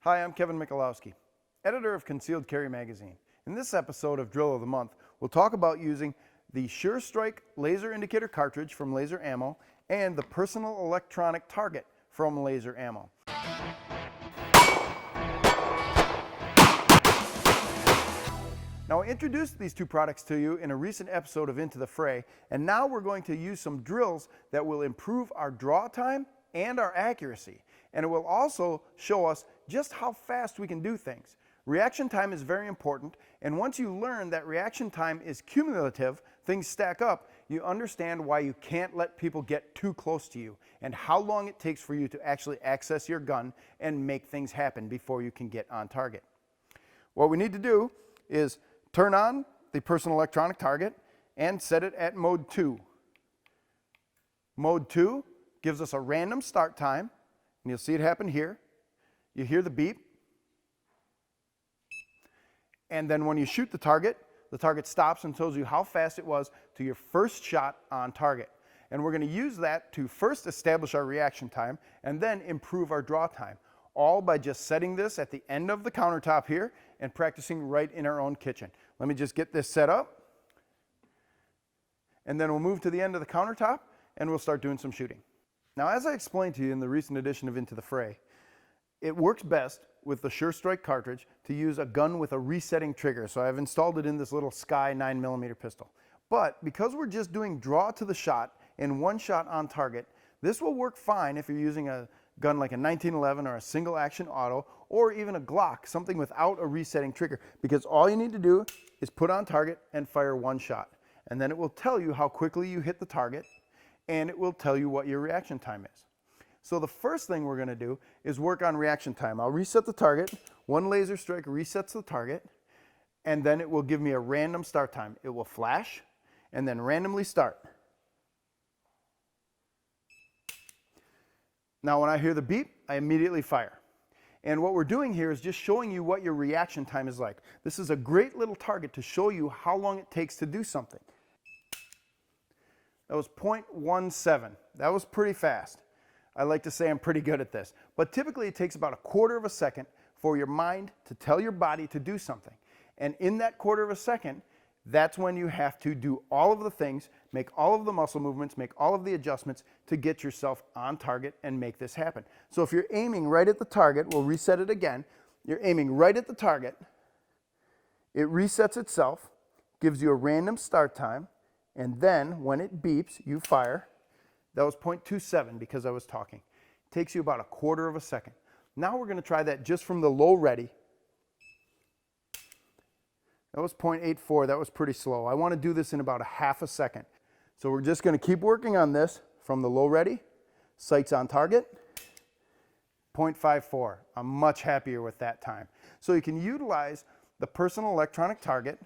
Hi, I'm Kevin Michalowski, editor of Concealed Carry Magazine. In this episode of Drill of the Month, we'll talk about using the Sure Strike laser indicator cartridge from Laser Ammo and the personal electronic target from Laser Ammo. Now, I introduced these two products to you in a recent episode of Into the Fray, and now we're going to use some drills that will improve our draw time and our accuracy. And it will also show us just how fast we can do things. Reaction time is very important, and once you learn that reaction time is cumulative, things stack up, you understand why you can't let people get too close to you and how long it takes for you to actually access your gun and make things happen before you can get on target. What we need to do is turn on the personal electronic target and set it at mode 2. Mode 2 gives us a random start time, and you'll see it happen here. You hear the beep, and then when you shoot the target stops and tells you how fast it was to your first shot on target. And we're going to use that to first establish our reaction time and then improve our draw time, all by just setting this at the end of the countertop here and practicing right in our own kitchen. Let me just get this set up, and then we'll move to the end of the countertop and we'll start doing some shooting. Now, as I explained to you in the recent edition of Into the Fray, it works best with the Sure Strike cartridge to use a gun with a resetting trigger. So I've installed it in this little Sky 9mm pistol. But because we're just doing draw to the shot and one shot on target, this will work fine if you're using a gun like a 1911 or a single action auto or even a Glock, something without a resetting trigger, because all you need to do is put on target and fire one shot. And then it will tell you how quickly you hit the target, and it will tell you what your reaction time is. So the first thing we're going to do is work on reaction time. I'll reset the target. One laser strike resets the target, and then it will give me a random start time. It will flash and then randomly start. Now when I hear the beep, I immediately fire. And what we're doing here is just showing you what your reaction time is like. This is a great little target to show you how long it takes to do something. That was 0.17. That was pretty fast. I like to say I'm pretty good at this. But typically it takes about a quarter of a second for your mind to tell your body to do something. And in that quarter of a second, that's when you have to do all of the things, make all of the muscle movements, make all of the adjustments to get yourself on target and make this happen. So if you're aiming right at the target, we'll reset it again. You're aiming right at the target. It resets itself, gives you a random start time, and then when it beeps, you fire. That was 0.27 because I was talking. It takes you about a quarter of a second. Now we're going to try that just from the low ready. That was 0.84. That was pretty slow. I want to do this in about a half a second. So we're just going to keep working on this from the low ready. Sights on target. 0.54. I'm much happier with that time. So you can utilize the personal electronic target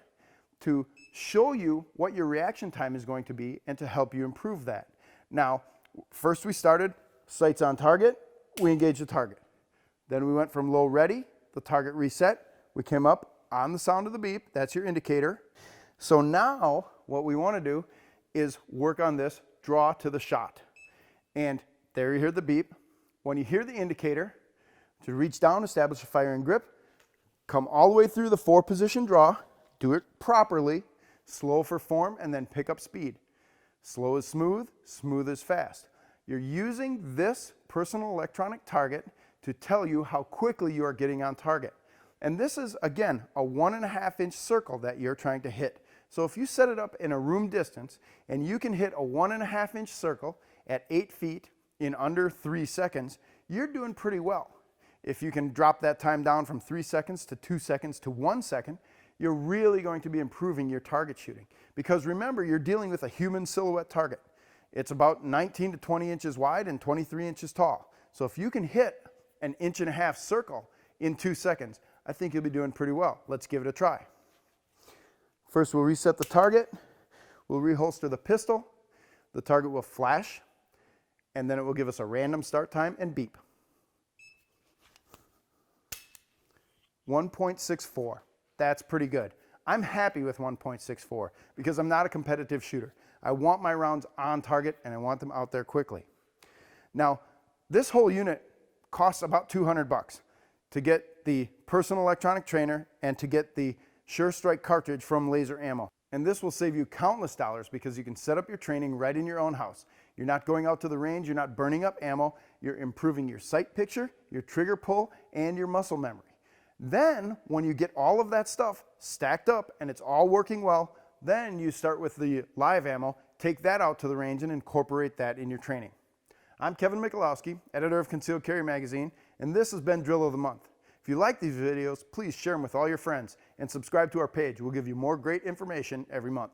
to show you what your reaction time is going to be and to help you improve that. Now, first we started sights on target, we engaged the target. Then we went from low ready, the target reset, we came up on the sound of the beep, that's your indicator. So now what we want to do is work on this draw to the shot. And there you hear the beep. When you hear the indicator, to reach down, establish a firing grip, come all the way through the 4-position draw, do it properly, slow for form, and then pick up speed. Slow is smooth, smooth is fast. You're using this personal electronic target to tell you how quickly you are getting on target. And this is, again, a 1.5-inch circle that you're trying to hit. So if you set it up in a room distance and you can hit a 1.5-inch circle at 8 feet in under 3 seconds, you're doing pretty well. If you can drop that time down from 3 seconds to 2 seconds to 1 second, you're really going to be improving your target shooting. Because remember, you're dealing with a human silhouette target. It's about 19 to 20 inches wide and 23 inches tall. So if you can hit an 1.5 inch circle in 2 seconds, I think you'll be doing pretty well. Let's give it a try. First, we'll reset the target. We'll reholster the pistol. The target will flash, and then it will give us a random start time and beep. 1.64. That's pretty good. I'm happy with 1.64 because I'm not a competitive shooter. I want my rounds on target and I want them out there quickly. Now, this whole unit costs about $200 to get get the personal electronic trainer and to get the Sure Strike cartridge from Laser Ammo. And this will save you countless dollars because you can set up your training right in your own house. You're not going out to the range, you're not burning up ammo, you're improving your sight picture, your trigger pull, and your muscle memory. Then, when you get all of that stuff stacked up and it's all working well, then you start with the live ammo, take that out to the range and incorporate that in your training. I'm Kevin Michalowski, editor of Concealed Carry Magazine, and this has been Drill of the Month. If you like these videos, please share them with all your friends and subscribe to our page. We'll give you more great information every month.